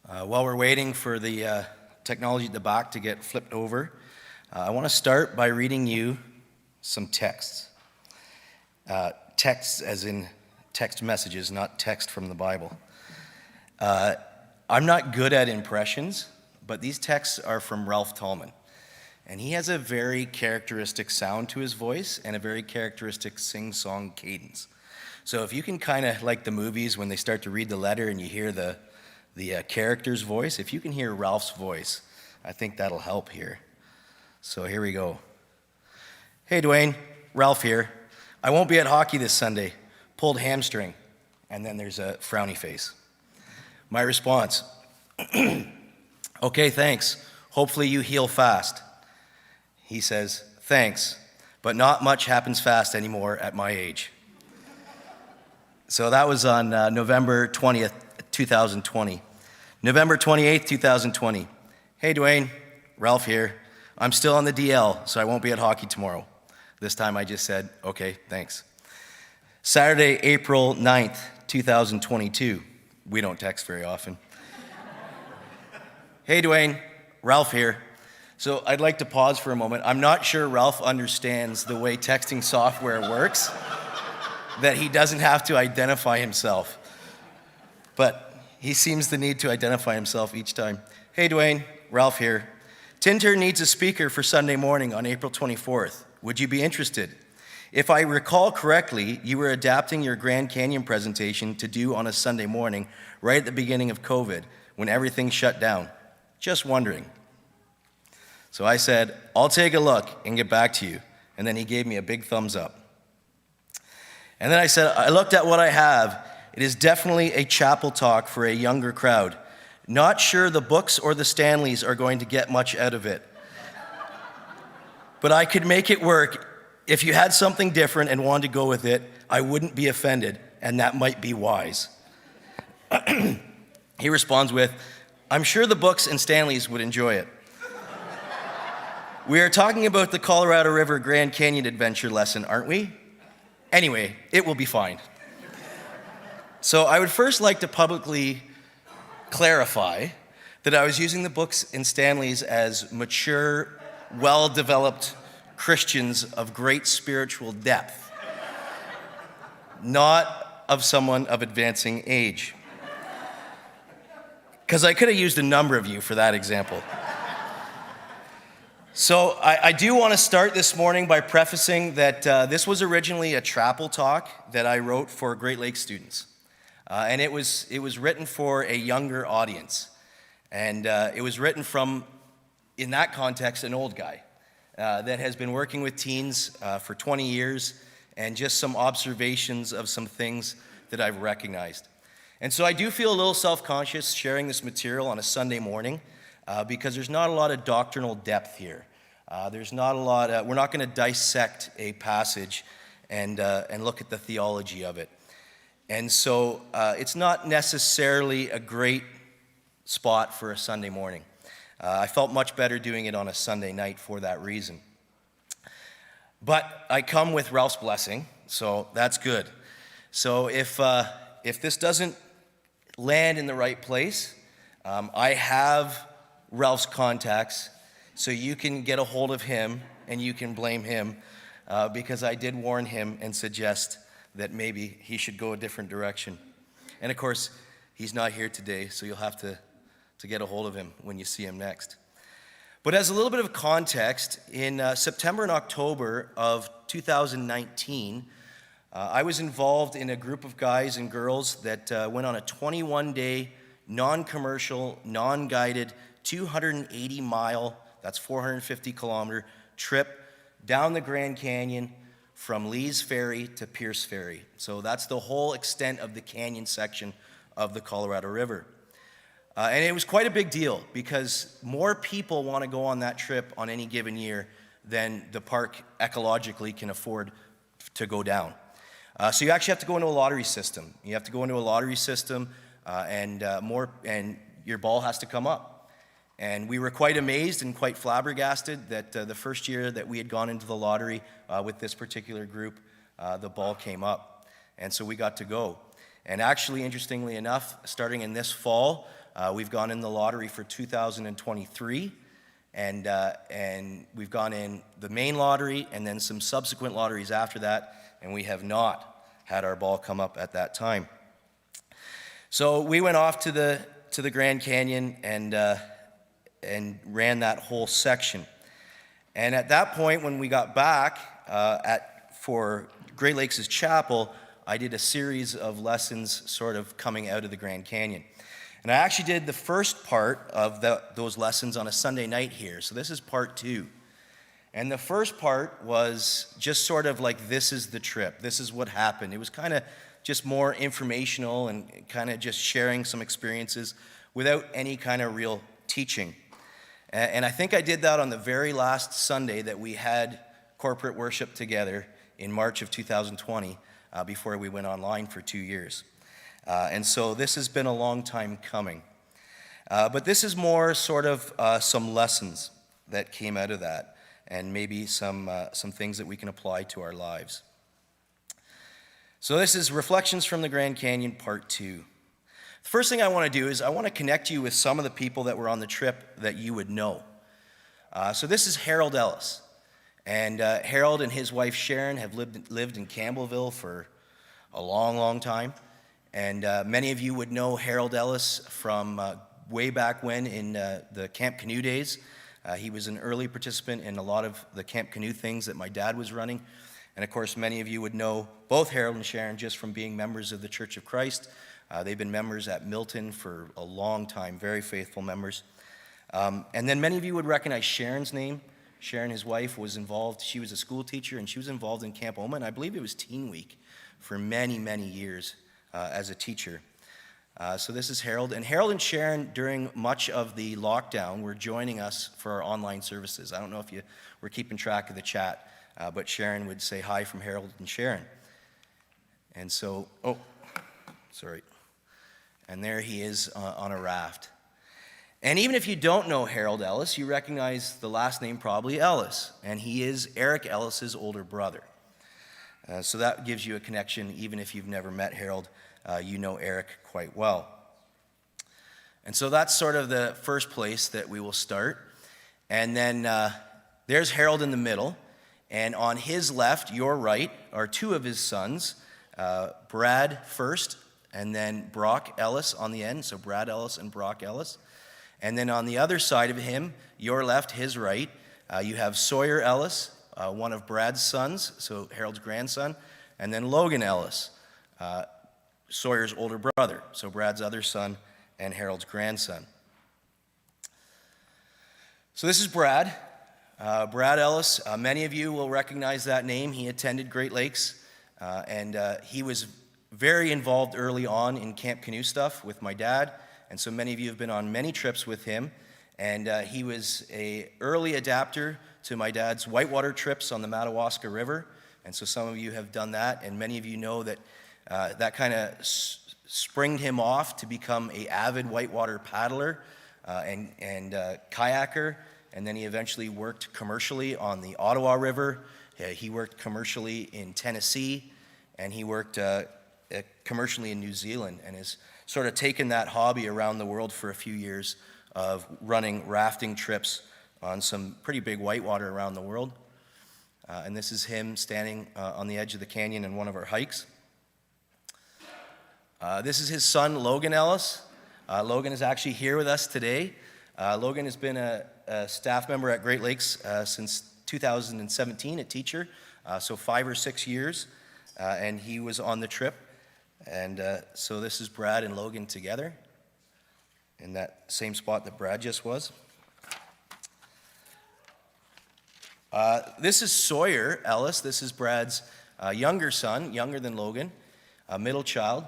While we're waiting for the technology at the back to get flipped over, I want to start by reading you some texts. Texts as in text messages, not text from the Bible. I'm not good at impressions, but these texts are from Ralph Tallman. And he has a very characteristic sound to his voice and a very characteristic sing-song cadence. So if you can kind of, like the movies when they start to read the letter and you hear the character's voice, if you can hear Ralph's voice, I think that'll help here. So here we go. Hey Duane, Ralph here. I won't be at hockey this Sunday. Pulled hamstring. And then there's a frowny face. My response, okay, thanks. Hopefully you heal fast. He says, thanks, but not much happens fast anymore at my age. So that was on November 20th, 2020. November 28th, 2020. Hey Duane, Ralph here. I'm still on the DL, so I won't be at hockey tomorrow. This time I just said, okay, thanks. Saturday, April 9th, 2022. We don't text very often. Hey Duane, Ralph here. So I'd like to pause for a moment. I'm not sure Ralph understands the way texting software works, that he doesn't have to identify himself. But he seems the need to identify himself each time. Hey Duane, Ralph here. Tintern needs a speaker for Sunday morning on April 24th. Would you be interested? If I recall correctly, you were adapting your Grand Canyon presentation to do on a Sunday morning right at the beginning of COVID when everything shut down. Just wondering. So I said, I'll take a look and get back to you. And then he gave me a big thumbs up. And then I said, I looked at what I have. It is definitely a chapel talk for a younger crowd. Not sure the books or the Stanleys are going to get much out of it. But I could make it work. If you had something different and wanted to go with it, I wouldn't be offended, and that might be wise. He responds with, I'm sure the books and Stanleys would enjoy it. We are talking about the Colorado River Grand Canyon adventure lesson, aren't we? Anyway, it will be fine. So I would first like to publicly clarify that I was using the books and Stanleys as mature, well-developed Christians of great spiritual depth, not of someone of advancing age. Because I could have used a number of you for that example. So I do want to start this morning by prefacing that this was originally a chapel talk that I wrote for Great Lakes students. And it was written for a younger audience. And it was written from, in that context, an old guy that has been working with teens for 20 years, and just some observations of some things that I've recognized. And so I do feel a little self-conscious sharing this material on a Sunday morning because there's not a lot of doctrinal depth here. There's not a lot, we're not going to dissect a passage and look at the theology of it. And so it's not necessarily a great spot for a Sunday morning. I felt much better doing it on a Sunday night for that reason. But I come with Ralph's blessing, so that's good. So if this doesn't land in the right place, I have Ralph's contacts, so you can get a hold of him and you can blame him because I did warn him and suggest that maybe he should go a different direction. And of course, he's not here today, so you'll have to get a hold of him when you see him next. But as a little bit of context, in September and October of 2019, I was involved in a group of guys and girls that went on a 21-day, non-commercial, non-guided, 280-mile, that's 450-kilometer trip down the Grand Canyon from Lee's Ferry to Pierce Ferry. So that's the whole extent of the canyon section of the Colorado River. And it was quite a big deal because more people want to go on that trip on any given year than the park ecologically can afford to go down. So you actually have to go into a lottery system. You have to go into a lottery system and your ball has to come up. And we were quite amazed and quite flabbergasted that the first year that we had gone into the lottery with this particular group, the ball came up. And so we got to go. And actually, interestingly enough, starting in this fall, We've gone in the lottery for 2023, and we've gone in the main lottery and then some subsequent lotteries after that, and we have not had our ball come up at that time. So we went off to the Grand Canyon and ran that whole section. And at that point, when we got back for Great Lakes' chapel, I did a series of lessons sort of coming out of the Grand Canyon. And I actually did the first part of those lessons on a Sunday night here. So this is part 2. And the first part was just sort of like, this is the trip. This is what happened. It was kind of just more informational and kind of just sharing some experiences without any kind of real teaching. And I think I did that on the very last Sunday that we had corporate worship together in March of 2020 before we went online for 2 years. And so this has been a long time coming. But this is more sort of some lessons that came out of that, and maybe some things that we can apply to our lives. So this is Reflections from the Grand Canyon, Part 2. The first thing I want to do is I want to connect you with some of the people that were on the trip that you would know. So this is Harold Ellis. And Harold and his wife Sharon have lived in Campbellville for a long, long time. And many of you would know Harold Ellis from way back when in the Camp Canoe days. He was an early participant in a lot of the Camp Canoe things that my dad was running. And of course, many of you would know both Harold and Sharon just from being members of the Church of Christ. They've been members at Milton for a long time, very faithful members. And then many of you would recognize Sharon's name. Sharon, his wife, was involved. She was a school teacher, and she was involved in Camp Oma, and I believe it was Teen Week for many, many years as a teacher. So this is Harold. And Harold and Sharon, during much of the lockdown, were joining us for our online services. I don't know if you were keeping track of the chat, but Sharon would say hi from Harold and Sharon. And so, sorry. And there he is on a raft. And even if you don't know Harold Ellis, you recognize the last name probably Ellis. And he is Eric Ellis's older brother. So that gives you a connection. Even if you've never met Harold, you know Eric quite well. And so that's sort of the first place that we will start. And then there's Harold in the middle. And on his left, your right, are two of his sons, Brad first, and then Brock Ellis on the end. So Brad Ellis and Brock Ellis. And then on the other side of him, your left, his right, you have Sawyer Ellis, one of Brad's sons, so Harold's grandson, and then Logan Ellis, Sawyer's older brother, so Brad's other son and Harold's grandson. So this is Brad. Brad Ellis, many of you will recognize that name. He attended Great Lakes, and he was very involved early on in Camp Canoe stuff with my dad, and so many of you have been on many trips with him. And he was an early adapter to my dad's whitewater trips on the Madawaska River, and so some of you have done that, and many of you know that that kind of springed him off to become an avid whitewater paddler and kayaker, and then he eventually worked commercially on the Ottawa River. He worked commercially in Tennessee, and he worked commercially in New Zealand, and has sort of taken that hobby around the world for a few years of running rafting trips on some pretty big whitewater around the world. And this is him standing on the edge of the canyon in one of our hikes. This is his son, Logan Ellis. Logan is actually here with us today. Logan has been a staff member at Great Lakes since 2017, a teacher, so 5 or 6 years, and he was on the trip. And so this is Brad and Logan together in that same spot that Brad just was. This is Sawyer Ellis. This is Brad's younger son, younger than Logan, a middle child.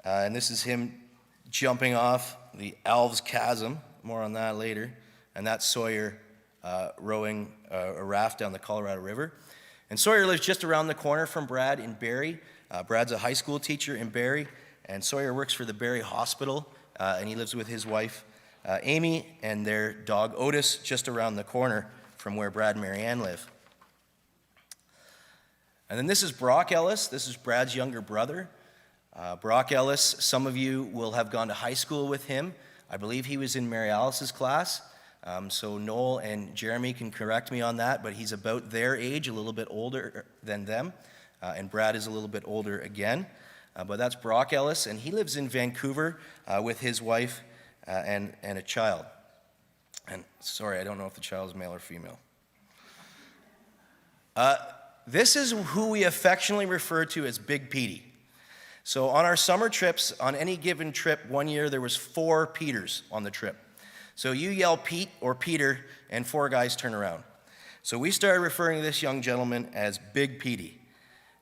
And this is him jumping off the Alves Chasm. More on that later. And that's Sawyer rowing a raft down the Colorado River. And Sawyer lives just around the corner from Brad in Barrie. Brad's a high school teacher in Barrie, and Sawyer works for the Barrie Hospital, and he lives with his wife, Amy, and their dog, Otis, just around the corner from where Brad and Marianne live. And then this is Brock Ellis. This is Brad's younger brother. Brock Ellis, some of you will have gone to high school with him. I believe he was in Mary Alice's class. So Noel and Jeremy can correct me on that, but he's about their age, a little bit older than them. And Brad is a little bit older again. But that's Brock Ellis, and he lives in Vancouver with his wife and a child. And sorry, I don't know if the child is male or female. This is who we affectionately refer to as Big Petey. So on our summer trips, on any given trip, one year there was 4 Peters on the trip. So you yell Pete or Peter, and 4 guys turn around. So we started referring to this young gentleman as Big Petey.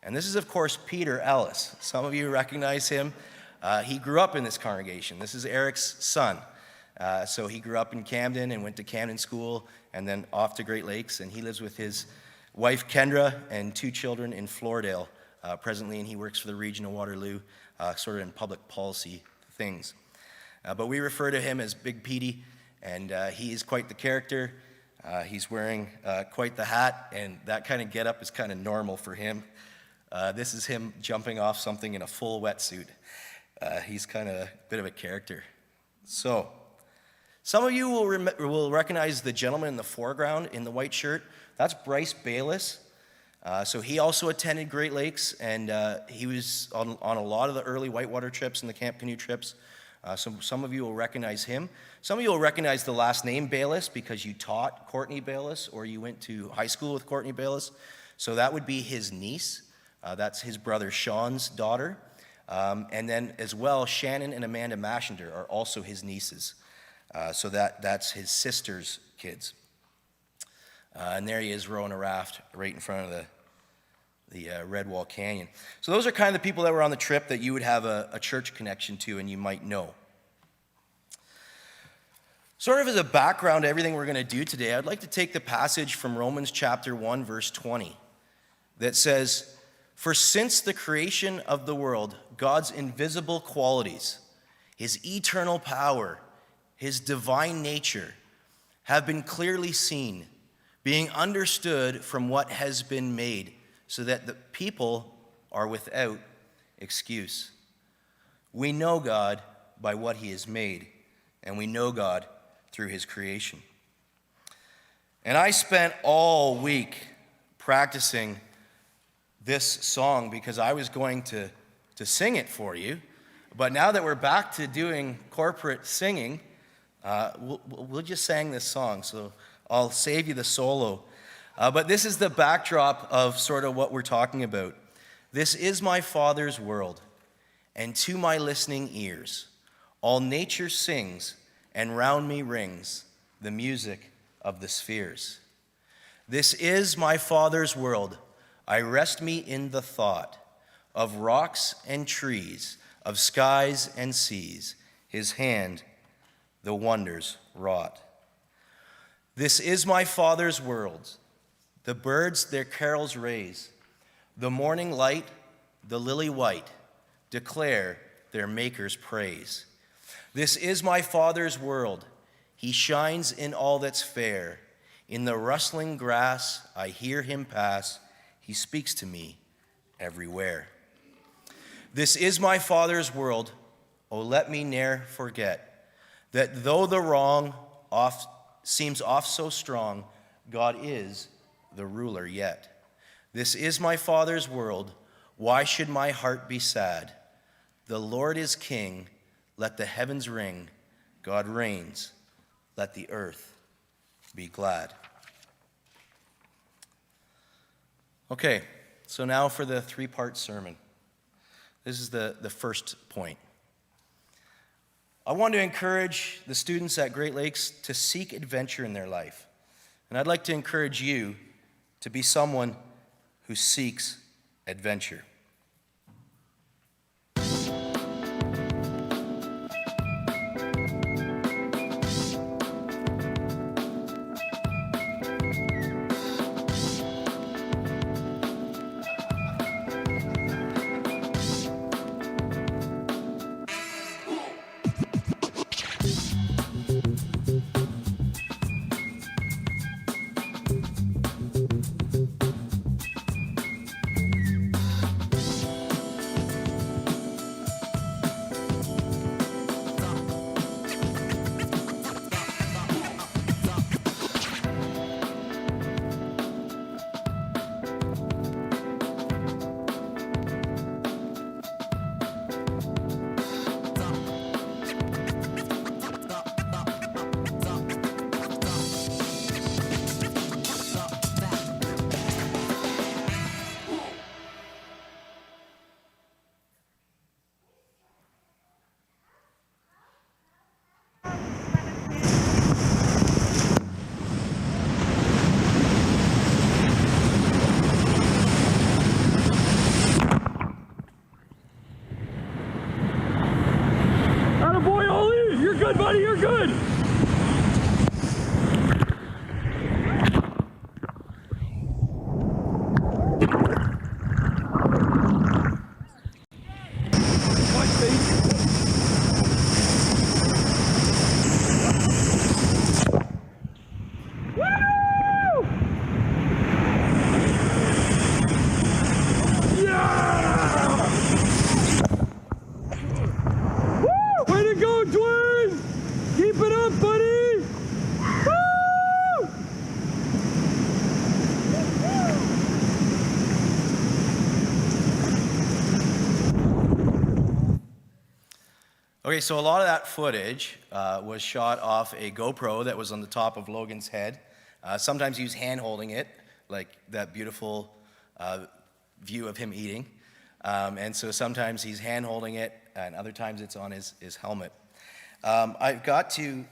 And this is, of course, Peter Ellis. Some of you recognize him. He grew up in this congregation. This is Eric's son. So he grew up in Camden and went to Camden School and then off to Great Lakes. And he lives with his wife, Kendra, and 2 children in Floridale presently. And he works for the region of Waterloo, sort of in public policy things. But we refer to him as Big Petey, and he is quite the character. He's wearing quite the hat, and that kind of getup is kind of normal for him. This is him jumping off something in a full wetsuit. He's kind of a bit of a character. So, some of you will recognize the gentleman in the foreground in the white shirt. That's Bryce Bayless. So he also attended Great Lakes, and he was on a lot of the early whitewater trips and the camp canoe trips. So some of you will recognize him. Some of you will recognize the last name Bayless because you taught Courtney Bayless or you went to high school with Courtney Bayless. So that would be his niece. That's his brother Sean's daughter. And then as well, Shannon and Amanda Mashinder are also his nieces. So that's his sister's kids. And there he is rowing a raft right in front of the Red Wall Canyon. So those are kind of the people that were on the trip that you would have a church connection to and you might know. Sort of as a background to everything we're going to do today, I'd like to take the passage from Romans chapter 1, verse 20 that says, "For since the creation of the world, God's invisible qualities, his eternal power, his divine nature, have been clearly seen, being understood from what has been made, so that the people are without excuse. We know God by what he has made, and we know God through his creation." And I spent all week practicing this song because I was going to sing it for you. But now that we're back to doing corporate singing, we'll just sing this song, so I'll save you the solo. But this is the backdrop of sort of what we're talking about. This is my Father's world, and to my listening ears, all nature sings, and round me rings the music of the spheres. This is my Father's world. I rest me in the thought of rocks and trees, of skies and seas, his hand the wonders wrought. This is my Father's world. The birds their carols raise. The morning light, the lily white, declare their Maker's praise. This is my Father's world. He shines in all that's fair. In the rustling grass, I hear him pass. He speaks to me everywhere. This is my Father's world. Oh, let me ne'er forget that though the wrong seems oft so strong, God is the ruler yet. This is my Father's world. Why should my heart be sad? The Lord is King. Let the heavens ring. God reigns. Let the earth be glad. Okay, so now for the 3-part sermon. This is the first point. I want to encourage the students at Great Lakes to seek adventure in their life. And I'd like to encourage you to be someone who seeks adventure. Okay, so a lot of that footage was shot off a GoPro that was on the top of Logan's head. Sometimes he was hand-holding it, like that beautiful view of him eating. And so sometimes he's hand-holding it, and other times it's on his helmet. I've got to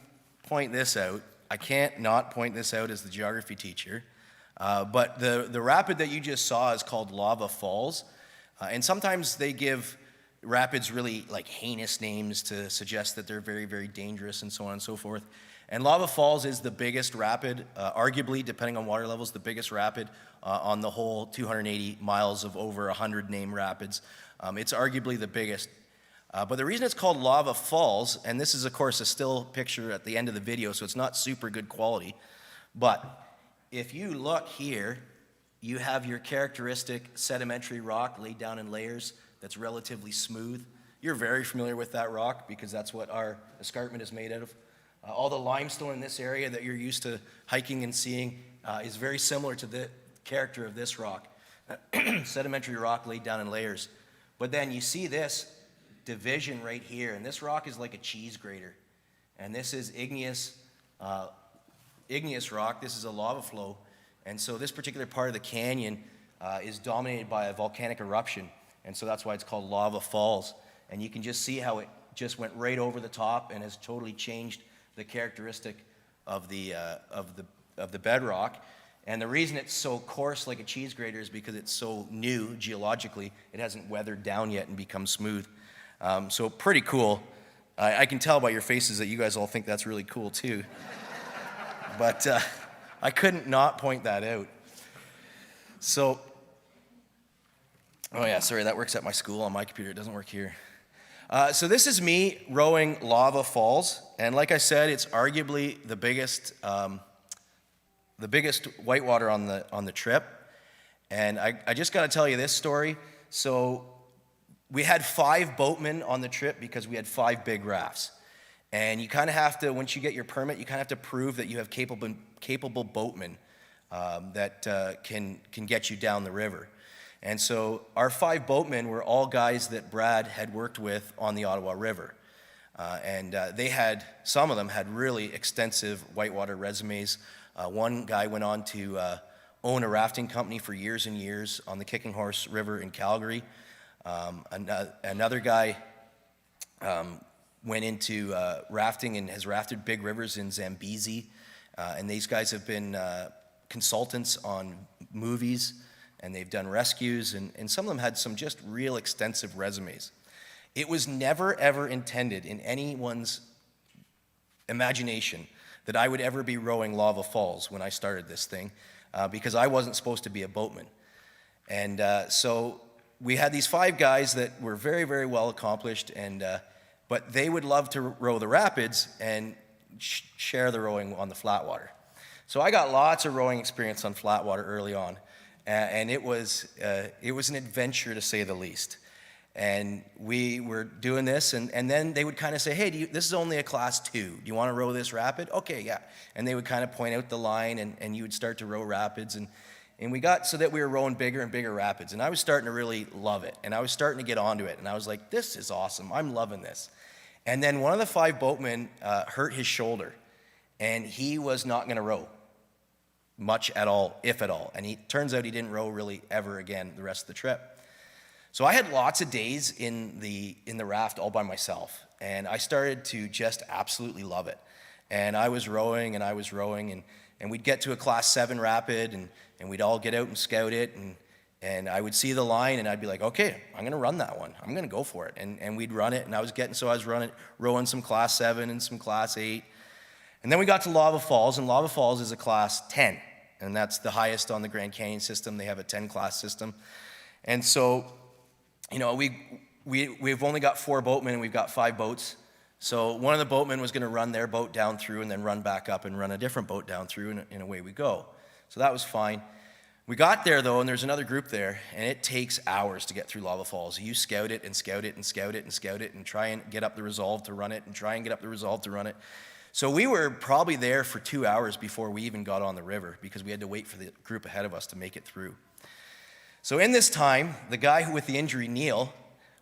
point this out. I can't not point this out as the geography teacher. But the rapid that you just saw is called Lava Falls. And sometimes they give rapids really like heinous names to suggest that they're very, very dangerous and so on and so forth. And Lava Falls is the biggest rapid, arguably, depending on water levels, the biggest rapid on the whole 280 miles of over 100 named rapids. It's arguably the biggest. But the reason it's called Lava Falls, and this is, of course, a still picture at the end of the video, so it's not super good quality, but if you look here, you have your characteristic sedimentary rock laid down in layers that's relatively smooth. You're very familiar with that rock because that's what our escarpment is made out of. All the limestone in this area that you're used to hiking and seeing is very similar to the character of this rock. Sedimentary rock laid down in layers. But then you see this division right here, and this rock is like a cheese grater. And this is igneous rock. This is a lava flow. And so this particular part of the canyon is dominated by a volcanic eruption. And so that's why it's called Lava Falls. And you can just see how it just went right over the top and has totally changed the characteristic of the bedrock. And the reason it's so coarse like a cheese grater is because it's so new geologically. It hasn't weathered down yet and become smooth. So pretty cool. I can tell by your faces that you guys all think that's really cool too. But I couldn't not point that out. So, oh yeah, sorry, that works at my school on my computer. It doesn't work here. So this is me rowing Lava Falls, and like I said, it's arguably the biggest whitewater on the trip. And I just got to tell you this story. So we had 5 boatmen on the trip because we had 5 big rafts. And you kind of have to, once you get your permit, you kind of have to prove that you have capable boatmen that can get you down the river. And so our 5 boatmen were all guys that Brad had worked with on the Ottawa River. And some of them had really extensive whitewater resumes. One guy went on to own a rafting company for years and years on the Kicking Horse River in Calgary. Another guy went into rafting and has rafted big rivers in Zambezi. And these guys have been consultants on movies, and they've done rescues, and some of them had some just real extensive resumes. It was never, ever intended in anyone's imagination that I would ever be rowing Lava Falls when I started this thing, because I wasn't supposed to be a boatman. And so we had these 5 guys that were very, very well accomplished, but they would love to row the rapids and share the rowing on the flat water. So I got lots of rowing experience on flat water early on. And it was an adventure, to say the least. And we were doing this, and then they would kind of say, hey, this is only a class 2. Do you want to row this rapid? Okay, yeah. And they would kind of point out the line, and you would start to row rapids. And we got so that we were rowing bigger and bigger rapids. And I was starting to really love it. And I was starting to get onto it. And I was like, this is awesome. I'm loving this. And then one of the 5 boatmen hurt his shoulder, and he was not going to row much at all, if at all. And turns out he didn't row really ever again the rest of the trip. So I had lots of days in the raft all by myself, and I started to just absolutely love it. And I was rowing, and we'd get to a class 7 rapid, and we'd all get out and scout it, and I would see the line, and I'd be like, okay, I'm going to run that one. I'm going to go for it. And we'd run it, and I was rowing some class 7 and some class 8. And then we got to Lava Falls, and Lava Falls is a class 10. And that's the highest on the Grand Canyon system. They have a 10-class system. And so, we've only got 4 boatmen, and we've got 5 boats. So one of the boatmen was going to run their boat down through and then run back up and run a different boat down through, and away we go. So that was fine. We got there, though, and there's another group there, and it takes hours to get through Lava Falls. You scout it and scout it and scout it and scout it and try and get up the resolve to run it and try and get up the resolve to run it. So we were probably there for 2 hours before we even got on the river because we had to wait for the group ahead of us to make it through. So in this time, the guy with the injury, Neil,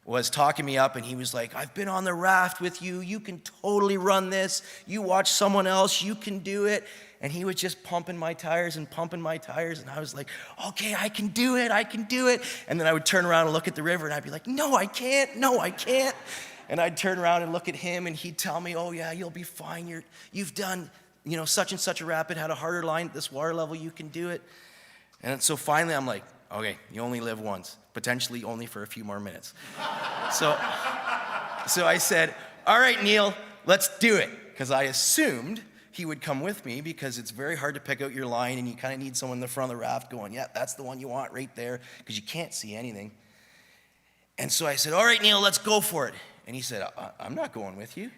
was talking me up, and he was like, I've been on the raft with you. You can totally run this. You watch someone else. You can do it. And he was just pumping my tires. And I was like, okay, I can do it. And then I would turn around and look at the river, and I'd be like, no, I can't. And I'd turn around and look at him, and he'd tell me, oh yeah, you'll be fine. You've done, such and such a rapid, had a harder line at this water level. You can do it. And so finally I'm like, okay, you only live once, potentially only for a few more minutes. So I said, all right, Neil, let's do it. Because I assumed he would come with me, because it's very hard to pick out your line, and you kind of need someone in the front of the raft going, yeah, that's the one you want right there, because you can't see anything. And so I said, all right, Neil, let's go for it. And he said, I'm not going with you.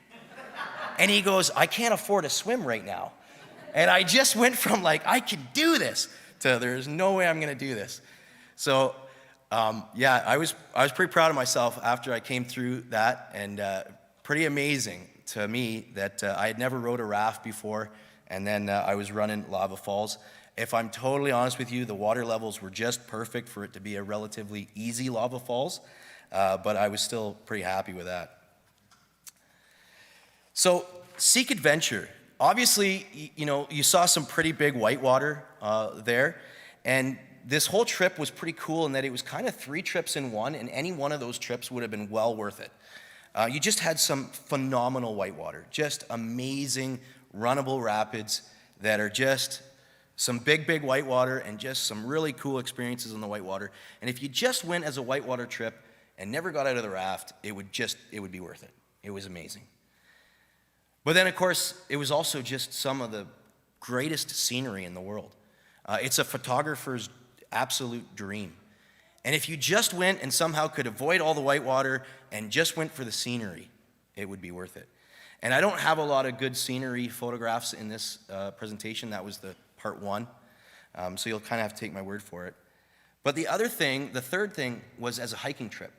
And he goes, I can't afford to swim right now. And I just went from like, I can do this, to there's no way I'm going to do this. So, I was pretty proud of myself after I came through that, and pretty amazing to me that I had never rode a raft before, and then I was running lava falls. If I'm totally honest with you, the water levels were just perfect for it to be a relatively easy lava falls, but I was still pretty happy with that. So, seek adventure. Obviously, you saw some pretty big whitewater there, and this whole trip was pretty cool in that it was kind of 3 trips in one, and any one of those trips would have been well worth it. You just had some phenomenal whitewater, just amazing runnable rapids that are just some big whitewater, and just some really cool experiences on the whitewater. And if you just went as a whitewater trip and never got out of the raft, it would be worth it. It was amazing. But then, of course, it was also just some of the greatest scenery in the world. It's a photographer's absolute dream. And if you just went and somehow could avoid all the whitewater and just went for the scenery, it would be worth it. And I don't have a lot of good scenery photographs in this presentation. That was the part 1. So you'll kind of have to take my word for it. But the third thing was as a hiking trip.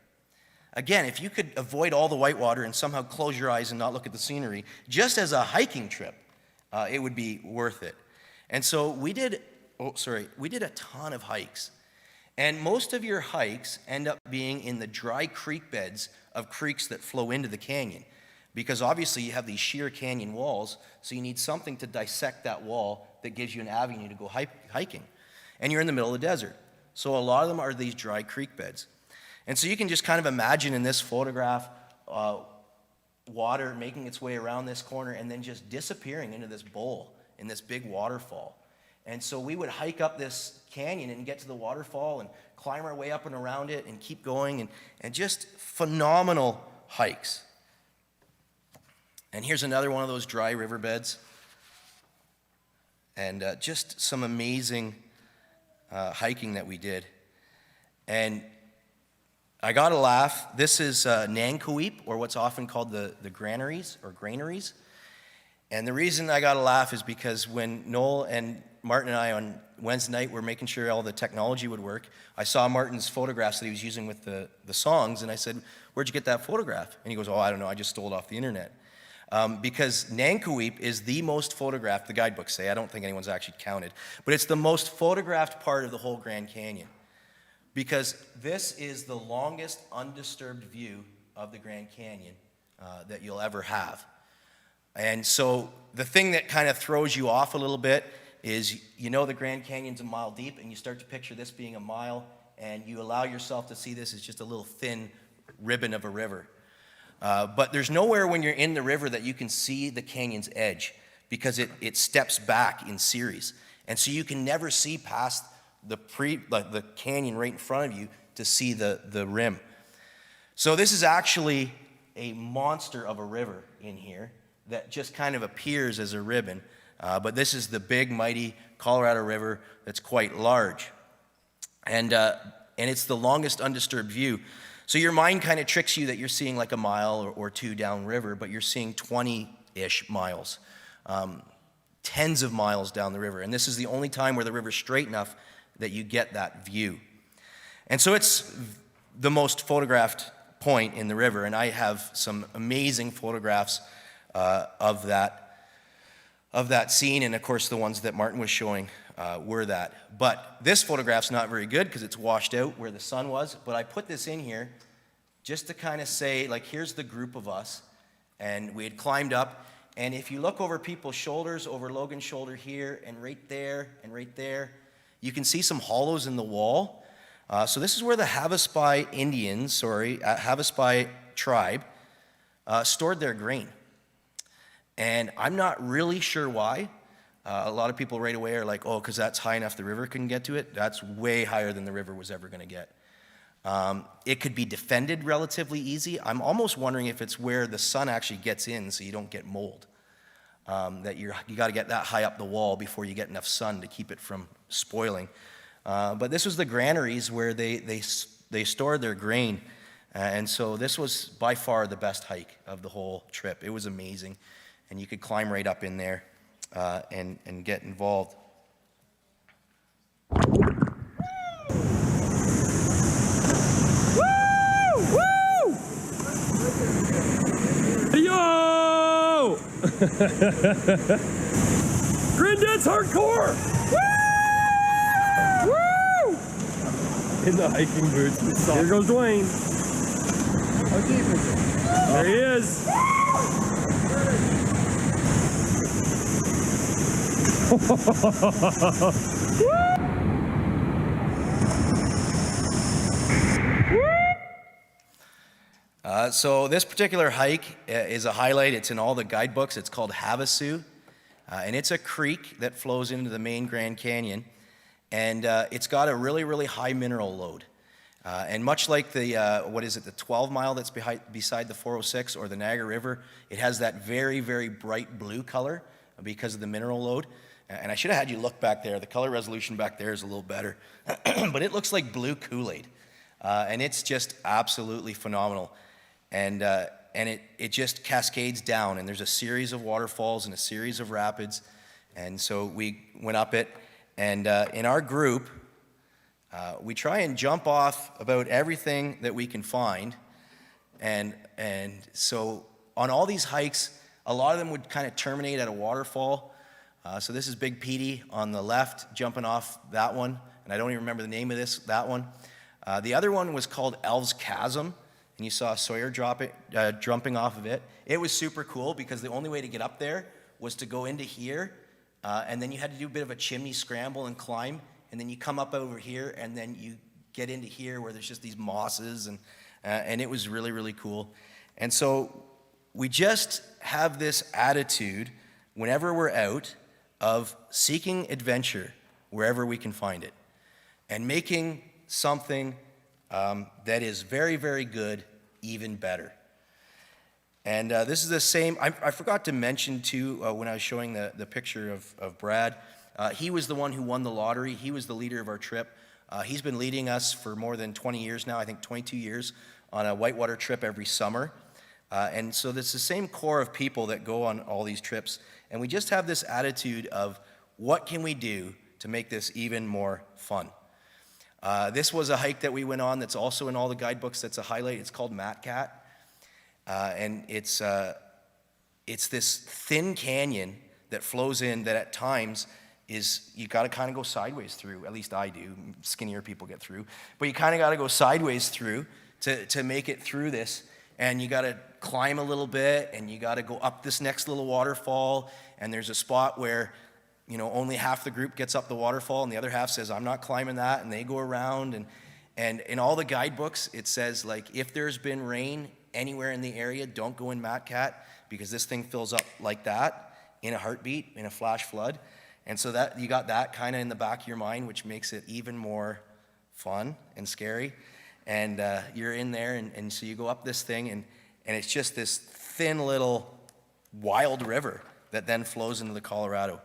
Again, if you could avoid all the whitewater and somehow close your eyes and not look at the scenery, just as a hiking trip, it would be worth it. And so we did a ton of hikes. And most of your hikes end up being in the dry creek beds of creeks that flow into the canyon. Because obviously you have these sheer canyon walls, so you need something to dissect that wall that gives you an avenue to go hiking. And you're in the middle of the desert. So a lot of them are these dry creek beds. And so you can just kind of imagine in this photograph, water making its way around this corner and then just disappearing into this bowl in this big waterfall. And so we would hike up this canyon and get to the waterfall and climb our way up and around it and keep going, and just phenomenal hikes. And here's another one of those dry riverbeds. And just some amazing hiking that we did. And I gotta laugh. This is Nankoweap, or what's often called the granaries or granaries. And the reason I gotta laugh is because when Noel and Martin and I on Wednesday night were making sure all the technology would work, I saw Martin's photographs that he was using with the songs, and I said, "Where'd you get that photograph?" And he goes, "Oh, I don't know, I just stole it off the internet." Because Nankoweap is the most photographed, the guidebooks say, I don't think anyone's actually counted, but it's the most photographed part of the whole Grand Canyon. Because this is the longest undisturbed view of the Grand Canyon that you'll ever have. And so the thing that kind of throws you off a little bit is, the Grand Canyon's a mile deep, and you start to picture this being a mile, and you allow yourself to see this as just a little thin ribbon of a river. But there's nowhere when you're in the river that you can see the canyon's edge, because it steps back in series. And so you can never see past the canyon right in front of you to see the rim. So this is actually a monster of a river in here that just kind of appears as a ribbon. But this is the big, mighty Colorado River that's quite large. And it's the longest undisturbed view. So your mind kind of tricks you that you're seeing like a mile or two downriver, but you're seeing 20-ish miles, tens of miles down the river. And this is the only time where the river's straight enough that you get that view. And so it's the most photographed point in the river, and I have some amazing photographs of that scene, and of course the ones that Martin was showing were that. But this photograph's not very good because it's washed out where the sun was, but I put this in here just to kind of say, like, here's the group of us. And we had climbed up. And if you look over people's shoulders, over Logan's shoulder here, and right there, you can see some hollows in the wall. So this is where the Havasupai tribe stored their grain. And I'm not really sure why. A lot of people right away are like, oh, because that's high enough the river couldn't get to it. That's way higher than the river was ever going to get. It could be defended relatively easy. I'm almost wondering if it's where the sun actually gets in so you don't get mold. That you got to get that high up the wall before you get enough sun to keep it from spoiling. But this was the granaries where they stored their grain. And so this was by far the best hike of the whole trip. It was amazing. And you could climb right up in there and get involved. Yo! Granddad's hardcore! Woo! Woo! In the hiking boots. Here goes Duane. How deep is it? There he is. So this particular hike is a highlight. It's in all the guidebooks. It's called Havasu, and it's a creek that flows into the main Grand Canyon, and it's got a really, really high mineral load. And much like the, the 12 mile that's beside the 406 or the Niagara River, it has that very, very bright blue color because of the mineral load. And I should have had you look back there. The color resolution back there is a little better, but it looks like blue Kool-Aid. And it's just absolutely phenomenal. And it just cascades down, and there's a series of waterfalls and a series of rapids. And so we went up it, and in our group, we try and jump off about everything that we can find. And so on all these hikes, a lot of them would kind of terminate at a waterfall. So this is Big Petey on the left, jumping off that one. And I don't even remember the name of that one. The other one was called Elves Chasm, and you saw Sawyer jumping off of it. It was super cool because the only way to get up there was to go into here, and then you had to do a bit of a chimney scramble and climb, and then you come up over here, and then you get into here where there's just these mosses, and it was really, really cool. And so we just have this attitude whenever we're out of seeking adventure wherever we can find it and making something that is very, very good even better. And this is the same. I forgot to mention too when I was showing the picture of Brad. He was the one who won the lottery. He was the leader of our trip. He's been leading us for more than 20 years now, I think 22 years, on a whitewater trip every summer. And so it's the same core of people that go on all these trips. And we just have this attitude of what can we do to make this even more fun? This was a hike that we went on that's also in all the guidebooks. That's a highlight. It's called Matcat. And it's this thin canyon that flows in that at times is you got to kind of go sideways through. At least I do. Skinnier people get through. But you kind of got to go sideways through to make it through this. And you got to climb a little bit, and you got to go up this next little waterfall. And there's a spot where, only half the group gets up the waterfall, and the other half says, I'm not climbing that, and they go around. And in all the guidebooks, it says, like, if there's been rain anywhere in the area, don't go in Matcat, because this thing fills up like that in a heartbeat, in a flash flood. And so that you got that kind of in the back of your mind, which makes it even more fun and scary. And you're in there, and so you go up this thing, and it's just this thin little wild river that then flows into the Colorado.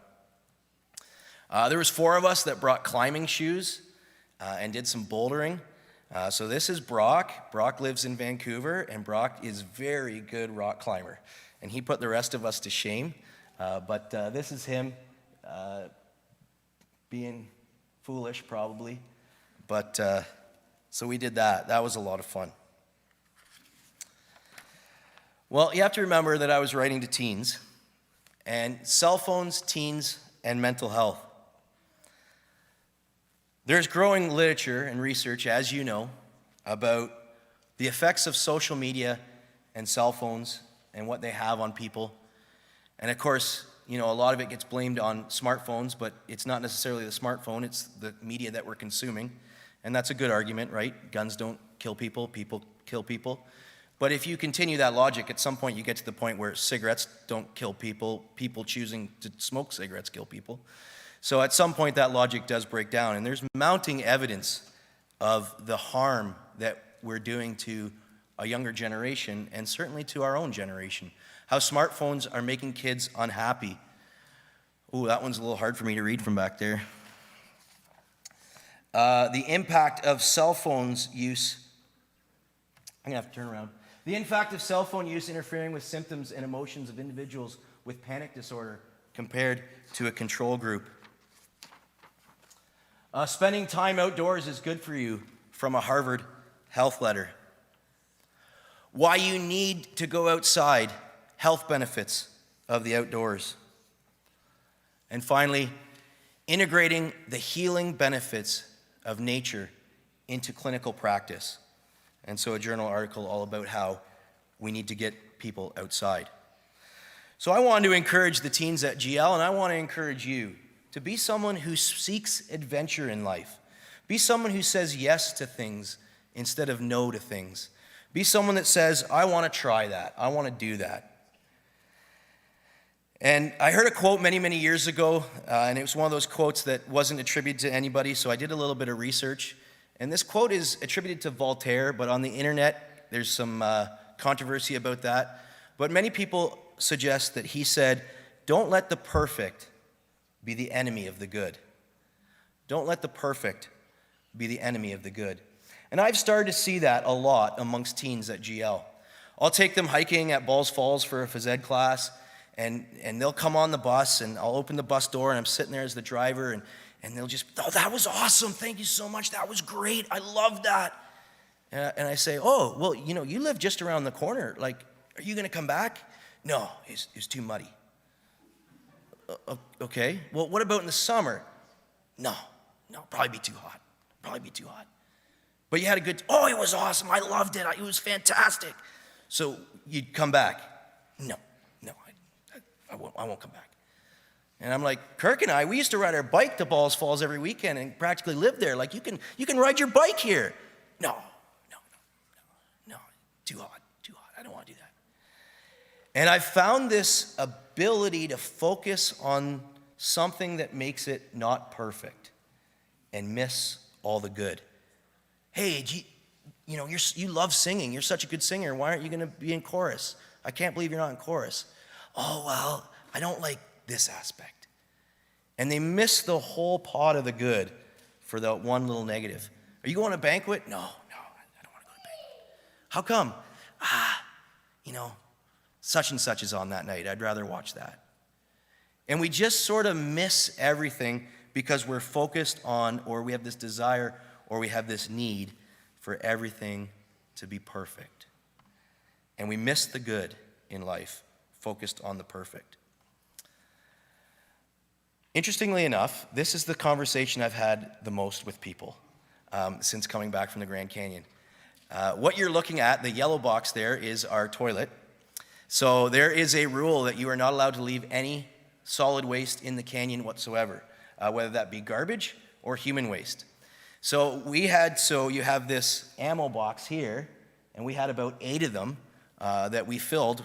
There was 4 of us that brought climbing shoes and did some bouldering. So this is Brock. Brock lives in Vancouver, and Brock is very good rock climber. And he put the rest of us to shame. But this is him being foolish, probably. But so we did that. That was a lot of fun. Well, you have to remember that I was writing to teens. And cell phones, teens, and mental health. There's growing literature and research, as you know, about The effects of social media and cell phones and what they have on people. And of course, a lot of it gets blamed on smartphones, but it's not necessarily the smartphone, it's the media that we're consuming. And that's a good argument, right? Guns don't kill people, people kill people. But if you continue that logic, at some point you get to the point where cigarettes don't kill people, people choosing to smoke cigarettes kill people. So at some point that logic does break down, and there's mounting evidence of the harm that we're doing to a younger generation, and certainly to our own generation. How smartphones are making kids unhappy. Ooh, that one's a little hard for me to read from back there. The impact of cell phones use, I'm gonna have to turn around. The impact of cell phone use interfering with symptoms and emotions of individuals with panic disorder compared to a control group. Spending time outdoors is good for you, from a Harvard health letter. Why you need to go outside, health benefits of the outdoors. And finally, integrating the healing benefits of nature into clinical practice. And so a journal article all about how we need to get people outside. So I wanted to encourage the teens at GL, and I want to encourage you to be someone who seeks adventure in life. Be someone who says yes to things instead of no to things. Be someone that says, I want to try that. I want to do that. And I heard a quote many, many years ago, and it was one of those quotes that wasn't attributed to anybody, so I did a little bit of research. And this quote is attributed to Voltaire, but on the internet, there's some controversy about that. But many people suggest that he said, don't let the perfect be the enemy of the good. Don't let the perfect be the enemy of the good. And I've started to see that a lot amongst teens at GL. I'll take them hiking at Balls Falls for a phys ed class, and they'll come on the bus, and I'll open the bus door, and I'm sitting there as the driver, and they'll just, oh, that was awesome. Thank you so much. That was great. I love that. And I say, oh, well, you live just around the corner. Like, are you going to come back? No, it's too muddy. Okay. Well, what about in the summer? No, probably be too hot. But you had a good, oh, it was awesome. I loved it. It was fantastic. So you'd come back. No, I won't come back. And I'm like, Kirk and I, we used to ride our bike to Balls Falls every weekend and practically live there. Like, you can ride your bike here. No, too hot. I don't want to do that. And I found this ability to focus on something that makes it not perfect and miss all the good. Hey, you love singing. You're such a good singer. Why aren't you going to be in chorus? I can't believe you're not in chorus. Oh, well, I don't like this aspect. And they miss the whole pot of the good for that one little negative. Are you going to a banquet? No, I don't want to go to a banquet. How come? Such and such is on that night. I'd rather watch that. And we just sort of miss everything because we're focused on, or we have this desire, or we have this need for everything to be perfect. And we miss the good in life, focused on the perfect. Interestingly enough, this is the conversation I've had the most with people since coming back from the Grand Canyon. What you're looking at, the yellow box there, is our toilet. So there is a rule that you are not allowed to leave any solid waste in the canyon whatsoever, whether that be garbage or human waste. So you have this ammo box here, and we had about 8 of them that we filled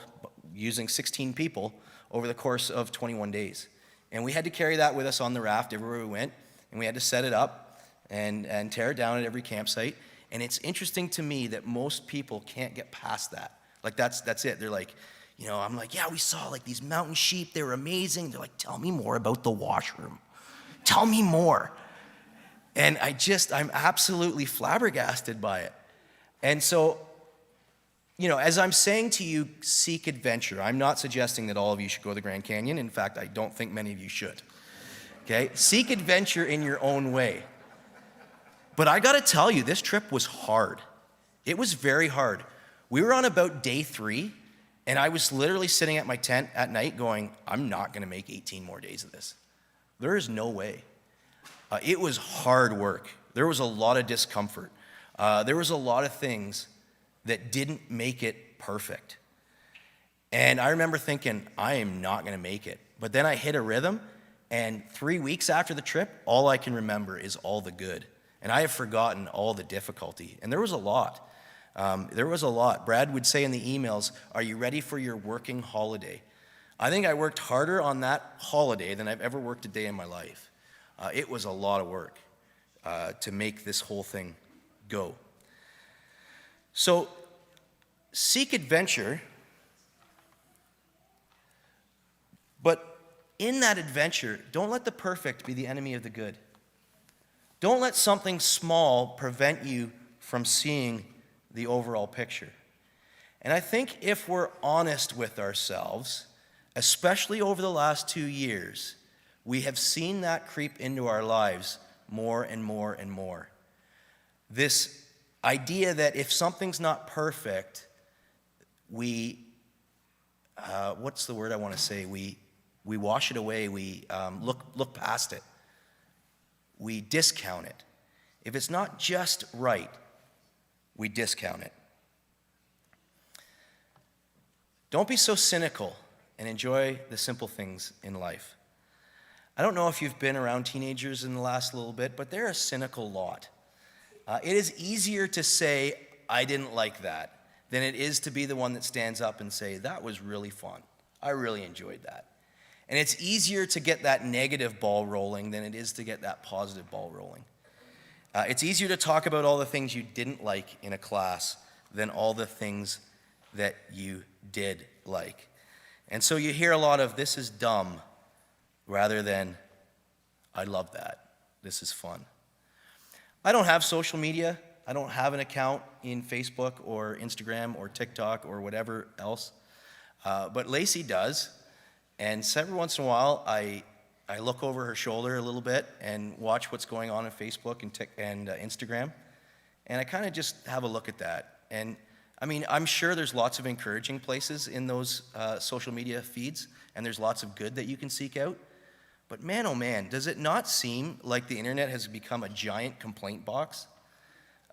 using 16 people over the course of 21 days. And we had to carry that with us on the raft everywhere we went, and we had to set it up and tear it down at every campsite. And it's interesting to me that most people can't get past that. Like, that's it. They're like, I'm like, yeah, we saw like these mountain sheep. They were amazing. They're like, tell me more about the washroom. Tell me more. And I'm absolutely flabbergasted by it. And so, as I'm saying to you, seek adventure. I'm not suggesting that all of you should go to the Grand Canyon. In fact, I don't think many of you should. Okay? Seek adventure in your own way. But I got to tell you, this trip was hard. It was very hard. We were on about day 3, and I was literally sitting at my tent at night going, I'm not going to make 18 more days of this. There is no way. It was hard work. There was a lot of discomfort. There was a lot of things that didn't make it perfect. And I remember thinking, I am not going to make it. But then I hit a rhythm, and 3 weeks after the trip, all I can remember is all the good. And I have forgotten all the difficulty. And there was a lot. Brad would say in the emails, are you ready for your working holiday? I think I worked harder on that holiday than I've ever worked a day in my life. It was a lot of work to make this whole thing go. So, seek adventure, but in that adventure, don't let the perfect be the enemy of the good. Don't let something small prevent you from seeing the overall picture. And I think if we're honest with ourselves, especially over the last 2 years, we have seen that creep into our lives more and more and more. This idea that if something's not perfect, we, what's the word I want to say? We wash it away, we look past it. We discount it. If it's not just right, we discount it. Don't be so cynical and enjoy the simple things in life. I don't know if you've been around teenagers in the last little bit, but they're a cynical lot. It is easier to say, I didn't like that, than it is to be the one that stands up and say, that was really fun. I really enjoyed that. And it's easier to get that negative ball rolling than it is to get that positive ball rolling. It's easier to talk about all the things you didn't like in a class than all the things that you did like. And so you hear a lot of, this is dumb, rather than, I love that. This is fun. I don't have social media. I don't have an account in Facebook or Instagram or TikTok or whatever else. But Lacey does. And every once in a while, I look over her shoulder a little bit and watch what's going on Facebook and Instagram. And I kind of just have a look at that. And I mean, I'm sure there's lots of encouraging places in those social media feeds, and there's lots of good that you can seek out. But man, oh man, does it not seem like the internet has become a giant complaint box?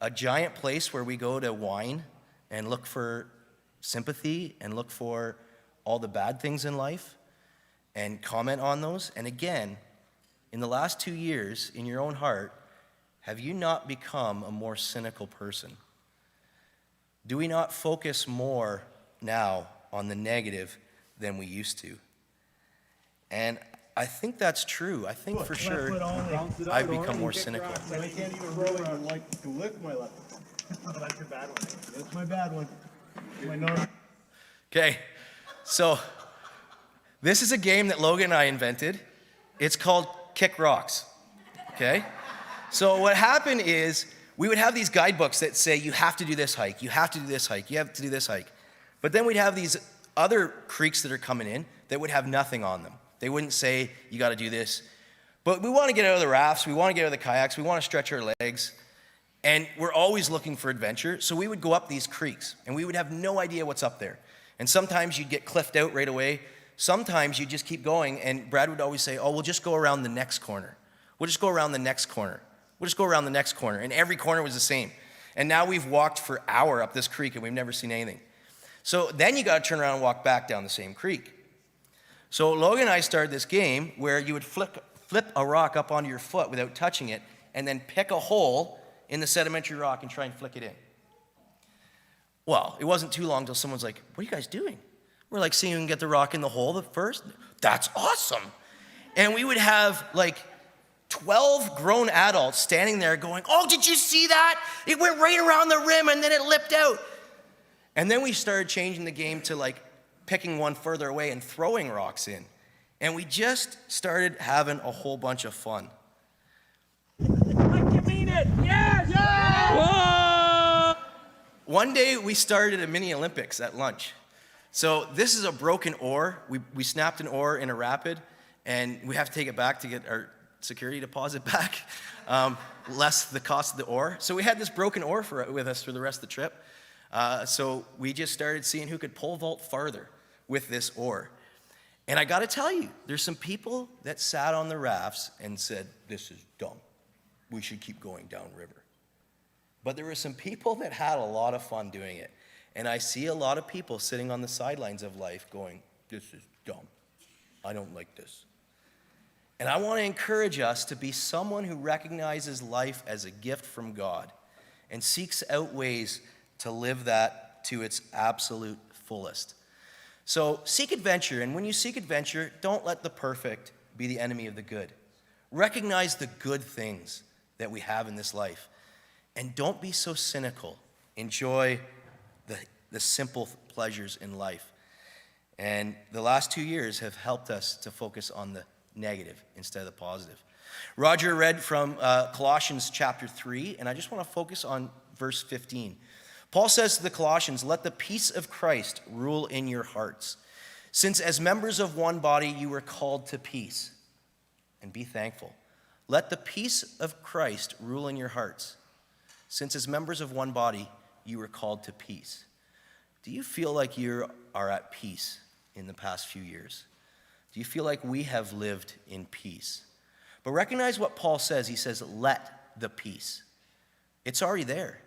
A giant place where we go to whine and look for sympathy and look for all the bad things in life and comment on those. And again, in the last 2 years, in your own heart, have you not become a more cynical person? Do we not focus more now on the negative than we used to? And I think that's true. I think for sure I've become more cynical. I can't even really like to lift my left. Oh, that's your bad one. That's my bad one. My north. Okay, so this is a game that Logan and I invented. It's called Kick Rocks, okay? So what happened is we would have these guidebooks that say, you have to do this hike, you have to do this hike, you have to do this hike. But then we'd have these other creeks that are coming in that would have nothing on them. They wouldn't say, you got to do this. But we want to get out of the rafts, we want to get out of the kayaks, we want to stretch our legs. And we're always looking for adventure. So we would go up these creeks, and we would have no idea what's up there. And sometimes you'd get cliffed out right away. Sometimes you just keep going, and Brad would always say, oh, we'll just go around the next corner. We'll just go around the next corner. We'll just go around the next corner. And every corner was the same. And now we've walked for an hour up this creek, and we've never seen anything. So then you got to turn around and walk back down the same creek. So Logan and I started this game where you would flip a rock up onto your foot without touching it, and then pick a hole in the sedimentary rock and try and flick it in. Well, it wasn't too long until someone's like, what are you guys doing? We're like, seeing who can get the rock in the hole first. That's awesome. And we would have like 12 grown adults standing there going, oh, did you see that? It went right around the rim and then it lipped out. And then we started changing the game to like picking one further away and throwing rocks in. And we just started having a whole bunch of fun. Like you mean it? Yes! Whoa! One day we started a mini Olympics at lunch. So this is a broken oar. We snapped an oar in a rapid, and we have to take it back to get our security deposit back, less the cost of the oar. So we had this broken oar with us for the rest of the trip. So we just started seeing who could pole vault farther with this oar. And I got to tell you, there's some people that sat on the rafts and said, this is dumb. We should keep going downriver. But there were some people that had a lot of fun doing it. And I see a lot of people sitting on the sidelines of life going, this is dumb. I don't like this. And I want to encourage us to be someone who recognizes life as a gift from God and seeks out ways to live that to its absolute fullest. So seek adventure, and when you seek adventure, don't let the perfect be the enemy of the good. Recognize the good things that we have in this life, and don't be so cynical. Enjoy the simple pleasures in life. And the last 2 years have helped us to focus on the negative instead of the positive. Roger read from Colossians chapter 3, and I just want to focus on verse 15. Paul says to the Colossians, let the peace of Christ rule in your hearts, since as members of one body you were called to peace, and be thankful. Let the peace of Christ rule in your hearts, since as members of one body you were called to peace. Do you feel like you are at peace in the past few years? Do you feel like we have lived in peace? But recognize what Paul says. He says, let the peace. It's already there.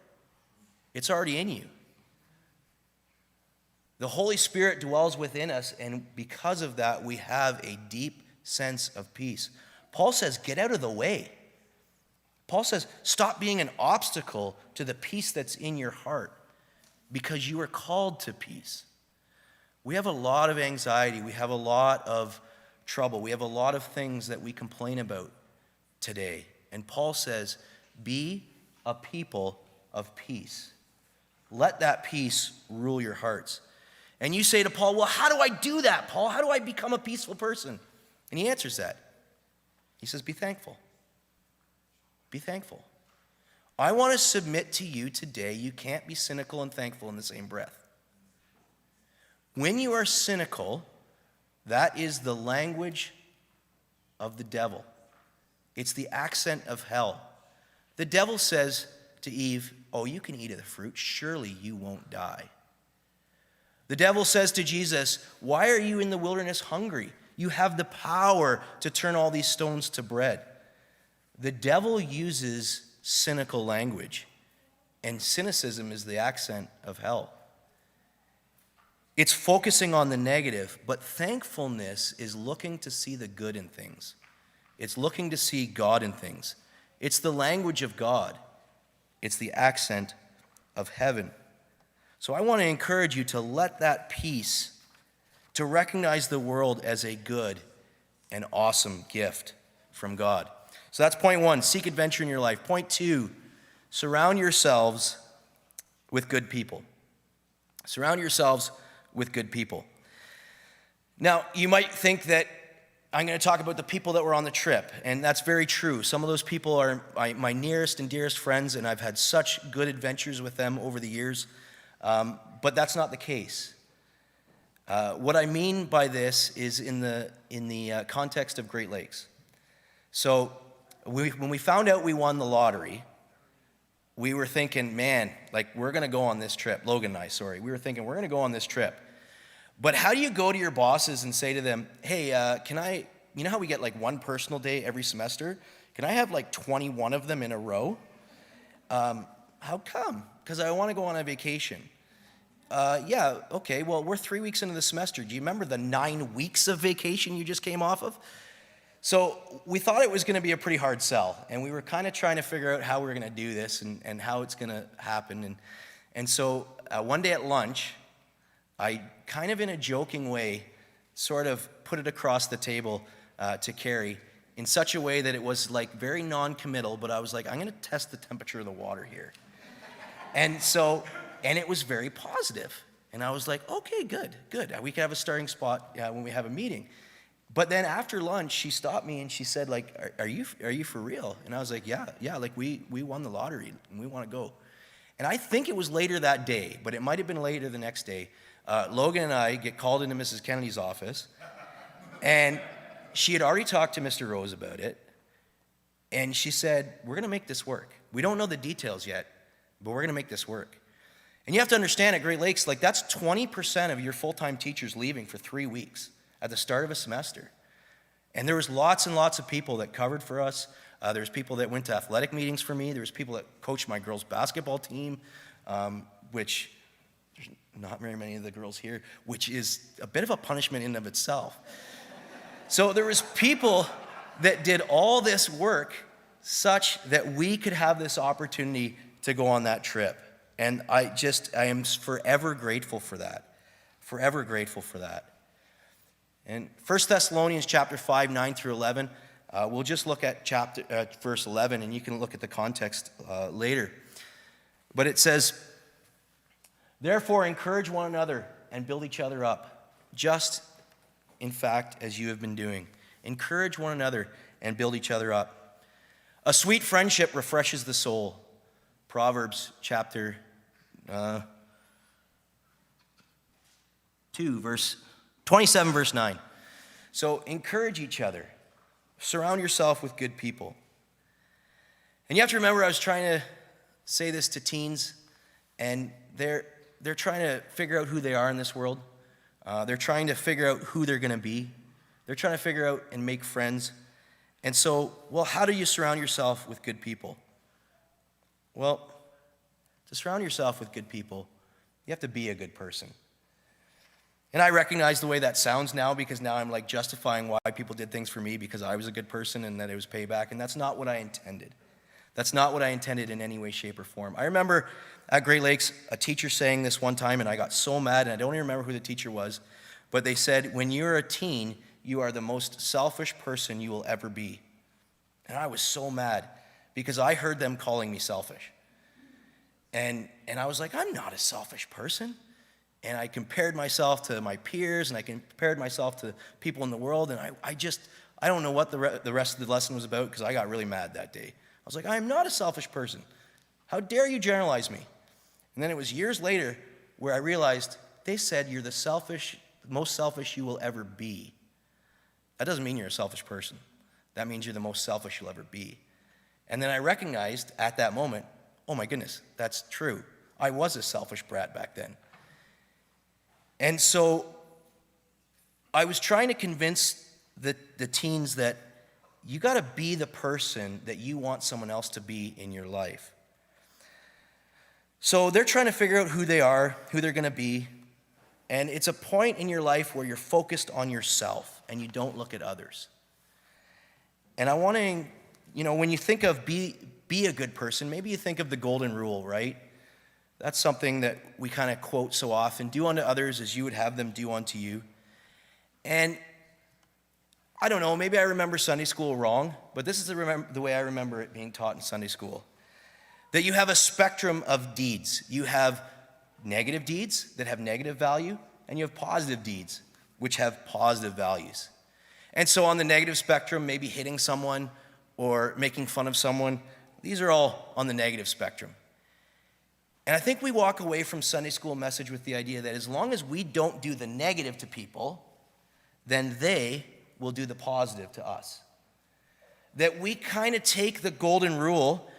It's already in you. The Holy Spirit dwells within us, and because of that, we have a deep sense of peace. Paul says, get out of the way. Paul says, stop being an obstacle to the peace that's in your heart, because you are called to peace. We have a lot of anxiety. We have a lot of trouble. We have a lot of things that we complain about today. And Paul says, be a people of peace. Let that peace rule your hearts. And you say to Paul, well, how do I do that, Paul? How do I become a peaceful person? And he answers that. He says, be thankful. Be thankful. I want to submit to you today, you can't be cynical and thankful in the same breath. When you are cynical, that is the language of the devil. It's the accent of hell. The devil says to Eve, oh, you can eat of the fruit. Surely you won't die. The devil says to Jesus, why are you in the wilderness hungry? You have the power to turn all these stones to bread. The devil uses cynical language, and cynicism is the accent of hell. It's focusing on the negative, but thankfulness is looking to see the good in things. It's looking to see God in things. It's the language of God. It's the accent of heaven. So I want to encourage you to let that peace, to recognize the world as a good and awesome gift from God. So that's point one, seek adventure in your life. Point two, surround yourselves with good people. Surround yourselves with good people. Now, you might think that I'm going to talk about the people that were on the trip, and that's very true. Some of those people are my nearest and dearest friends, and I've had such good adventures with them over the years, but that's not the case. What I mean by this is in the context of Great Lakes. So when we found out we won the lottery, we were thinking, man, like we're going to go on this trip. Logan and I, sorry. We were thinking we're going to go on this trip. But how do you go to your bosses and say to them, hey, can I, you know how we get like one personal day every semester? Can I have like 21 of them in a row? How come? Because I want to go on a vacation. Yeah, okay, well, we're 3 weeks into the semester. Do you remember the 9 weeks of vacation you just came off of? So we thought it was going to be a pretty hard sell, and we were kind of trying to figure out how we were going to do this and how it's going to happen. And so one day at lunch, I kind of in a joking way sort of put it across the table to Carrie in such a way that it was like very non-committal, but I was like, I'm going to test the temperature of the water here. And it was very positive. And I was like, okay, good. We can have a starting spot when we have a meeting. But then after lunch, she stopped me and she said, like, are you for real? And I was like, yeah, like we won the lottery and we want to go. And I think it was later that day, but it might have been later the next day. Logan and I get called into Mrs. Kennedy's office, and she had already talked to Mr. Rose about it, and she said, we're going to make this work. We don't know the details yet, but we're going to make this work. And you have to understand at Great Lakes, like that's 20% of your full-time teachers leaving for 3 weeks at the start of a semester. And there was lots and lots of people that covered for us. There was people that went to athletic meetings for me. There was people that coached my girls' basketball team, which There's not very many of the girls here, which is a bit of a punishment in and of itself. So there was people that did all this work such that we could have this opportunity to go on that trip. And I am forever grateful for that. Forever grateful for that. And 1 Thessalonians chapter 5, 9 through 11, we'll just look at verse 11, and you can look at the context later. But it says, therefore encourage one another and build each other up, just in fact as you have been doing. Encourage one another and build each other up. A sweet friendship refreshes the soul. Proverbs chapter 27, verse 9. So encourage each other. Surround yourself with good people. And you have to remember, I was trying to say this to teens, and they're trying to figure out who they are in this world. They're trying to figure out who they're going to be. They're trying to figure out and make friends. And so, well, how do you surround yourself with good people? Well, to surround yourself with good people, you have to be a good person. And I recognize the way that sounds now, because now I'm like justifying why people did things for me because I was a good person and that it was payback. And that's not what I intended. That's not what I intended in any way, shape, or form. I remember at Great Lakes, a teacher saying this one time, and I got so mad, and I don't even remember who the teacher was, but they said, when you're a teen, you are the most selfish person you will ever be. And I was so mad because I heard them calling me selfish. And I was like, I'm not a selfish person. And I compared myself to my peers, and I compared myself to people in the world, and I don't know what the rest of the lesson was about, because I got really mad that day. I was like, I am not a selfish person. How dare you generalize me? And then it was years later where I realized they said you're the most selfish you will ever be. That doesn't mean you're a selfish person. That means you're the most selfish you'll ever be. And then I recognized at that moment, oh my goodness, that's true. I was a selfish brat back then. And so I was trying to convince the teens that you got to be the person that you want someone else to be in your life. So they're trying to figure out who they are, who they're going to be. And it's a point in your life where you're focused on yourself and you don't look at others. And I want to, when you think of be a good person, maybe you think of the golden rule, right? That's something that we kind of quote so often. Do unto others as you would have them do unto you. And I don't know, maybe I remember Sunday school wrong, but this is the way I remember it being taught in Sunday school. That you have a spectrum of deeds. You have negative deeds that have negative value, and you have positive deeds which have positive values. And so on the negative spectrum, maybe hitting someone or making fun of someone, these are all on the negative spectrum. And I think we walk away from Sunday school message with the idea that as long as we don't do the negative to people, then they will do the positive to us. That we kind of take the golden rule,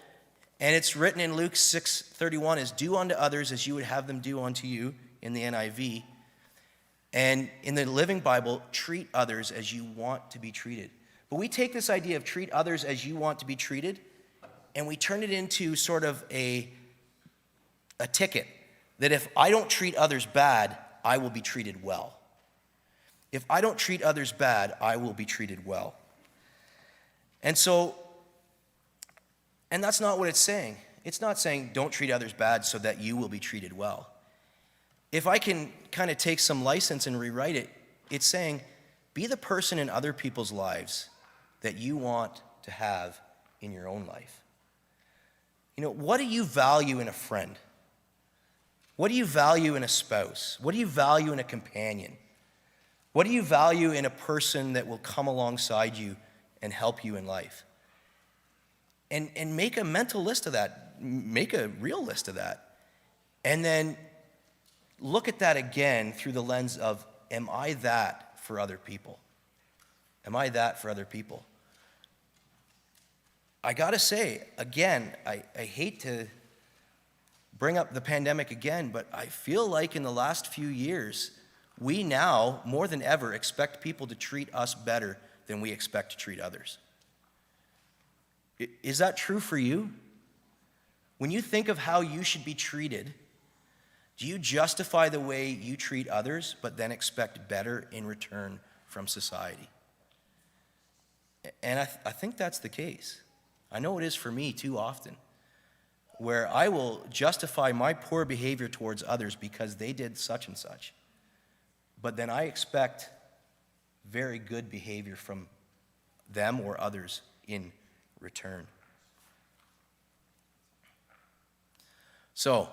and it's written in Luke 6:31 as do unto others as you would have them do unto you in the NIV. And in the Living Bible, treat others as you want to be treated. But we take this idea of treat others as you want to be treated, and we turn it into sort of a ticket that if I don't treat others bad, I will be treated well. If I don't treat others bad, I will be treated well. And that's not what it's saying. It's not saying don't treat others bad so that you will be treated well. If I can kind of take some license and rewrite it, it's saying be the person in other people's lives that you want to have in your own life. What do you value in a friend? What do you value in a spouse? What do you value in a companion? What do you value in a person that will come alongside you and help you in life? And make a mental list of that. Make a real list of that. And then look at that again through the lens of, am I that for other people? Am I that for other people? I gotta say, again, I hate to bring up the pandemic again, but I feel like in the last few years, we now, more than ever, expect people to treat us better than we expect to treat others. Is that true for you? When you think of how you should be treated, Do you justify the way you treat others, but then expect better in return from society? And I think that's the case. I know it is for me too often, where I will justify my poor behavior towards others because they did such and such. But then I expect very good behavior from them or others in return. So,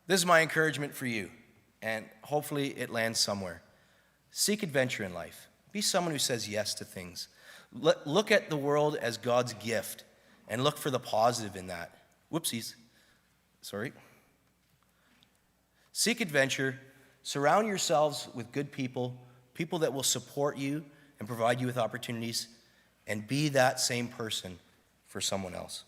this is my encouragement for you, and hopefully it lands somewhere. Seek adventure in life. Be someone who says yes to things. Look at the world as God's gift, and look for the positive in that. Whoopsies. Sorry. Seek adventure. Surround yourselves with good people, people that will support you and provide you with opportunities, and be that same person for someone else.